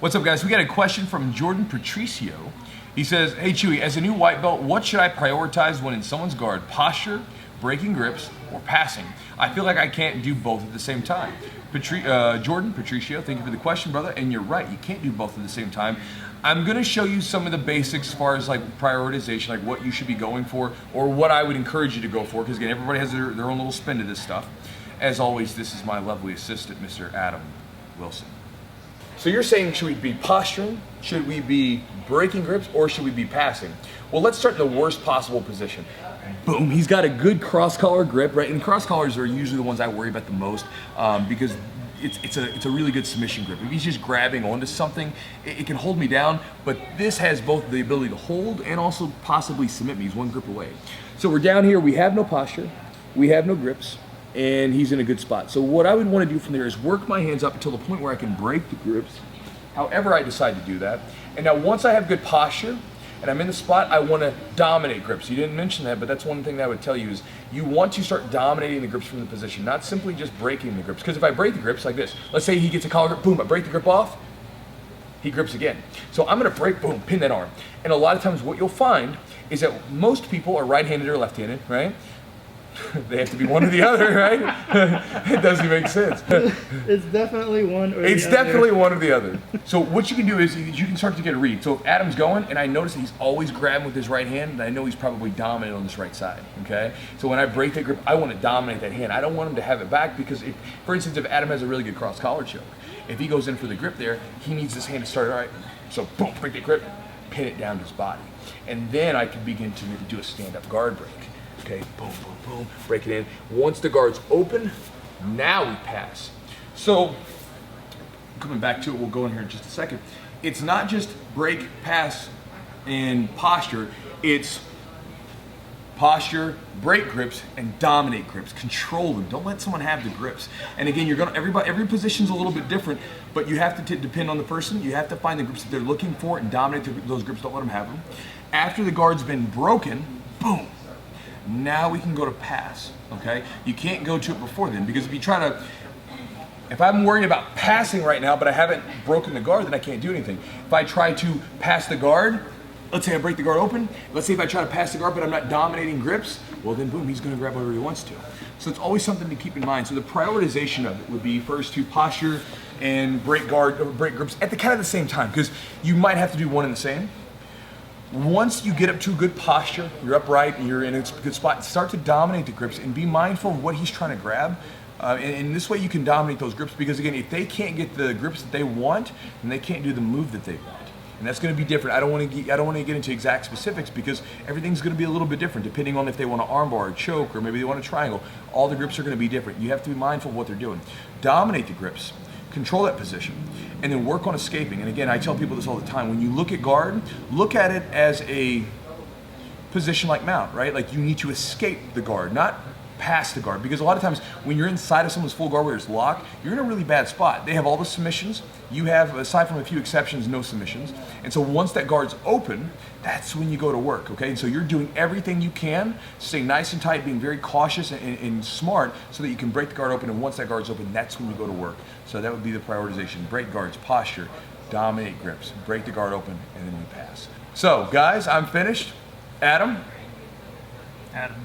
What's up, guys? We got a question from Jordan Patricio. He says, hey Chewy, as a new white belt, what should I prioritize when in someone's guard? Posture, breaking grips, or passing? I feel like I can't do both at the same time. Jordan Patricio, thank you for the question, brother. And you're right, you can't do both at the same time. I'm gonna show you some of the basics as far as like prioritization, like what you should be going for, or what I would encourage you to go for, because again, everybody has their own little spin to this stuff. As always, this is my lovely assistant, Mr. Adam Wilson. So you're saying, should we be posturing, should we be breaking grips, or should we be passing? Well, let's start in the worst possible position. Boom, he's got a good cross-collar grip, right? And cross-collars are usually the ones I worry about the most because it's a really good submission grip. If he's just grabbing onto something, it can hold me down, but this has both the ability to hold and also possibly submit me. He's one grip away. So we're down here, we have no posture, we have no grips, and he's in a good spot. So what I would want to do from there is work my hands up until the point where I can break the grips, however I decide to do that. And now once I have good posture and I'm in the spot, I want to dominate grips. You didn't mention that, but that's one thing that I would tell you is you want to start dominating the grips from the position, not simply just breaking the grips. Because if I break the grips like this, let's say he gets a collar grip, boom, I break the grip off, he grips again. So I'm going to break, boom, pin that arm. And a lot of times what you'll find is that most people are right-handed or left-handed, right? They have to be one or the other, right? It doesn't make sense. It's definitely one or the other. It's definitely one or the other. So what you can do is you can start to get a read. So if Adam's going, and I notice that he's always grabbing with his right hand, and I know he's probably dominant on this right side, okay? So when I break that grip, I want to dominate that hand. I don't want him to have it back because, if, for instance, if Adam has a really good cross-collar choke, if he goes in for the grip there, he needs this hand to start, all right, so boom, break the grip, pin it down to his body. And then I can begin to do a stand-up guard break. Okay, boom, boom, boom, break it in. Once the guard's open, now we pass. So, coming back to it, we'll go in here in just a second. It's not just break, pass, and posture. It's posture, break grips, and dominate grips. Control them. Don't let someone have the grips. And again, every position's a little bit different, but you have to depend on the person. You have to find the grips that they're looking for and dominate those grips. Don't let them have them. After the guard's been broken, boom. Now we can go to pass, okay? You can't go to it before then, because if I'm worried about passing right now, but I haven't broken the guard, then I can't do anything. If I try to pass the guard, let's say I break the guard open, let's say if I try to pass the guard, but I'm not dominating grips, well then boom, he's gonna grab whatever he wants to. So it's always something to keep in mind. So the prioritization of it would be first to posture and break grips at the kind of the same time, because you might have to do one and the same. Once you get up to a good posture, you're upright, and you're in a good spot, start to dominate the grips and be mindful of what he's trying to grab. And this way you can dominate those grips, because again, if they can't get the grips that they want, then they can't do the move that they want. And that's going to be different. I don't want to get into exact specifics, because everything's going to be a little bit different depending on if they want to armbar or choke, or maybe they want a triangle. All the grips are going to be different. You have to be mindful of what they're doing. Dominate the grips. Control that position, and then work on escaping. And again, I tell people this all the time. When you look at guard, look at it as a position like mount, right? Like you need to escape the guard, not pass the guard. Because a lot of times when you're inside of someone's full guard where it's locked, you're in a really bad spot. They have all the submissions. You have, aside from a few exceptions, no submissions. And so once that guard's open, that's when you go to work, okay? And so you're doing everything you can, staying nice and tight, being very cautious and smart so that you can break the guard open, and once that guard's open, that's when you go to work. So that would be the prioritization. Break guards, posture, dominate grips, break the guard open, and then we pass. So guys, I'm finished. Adam? Adam.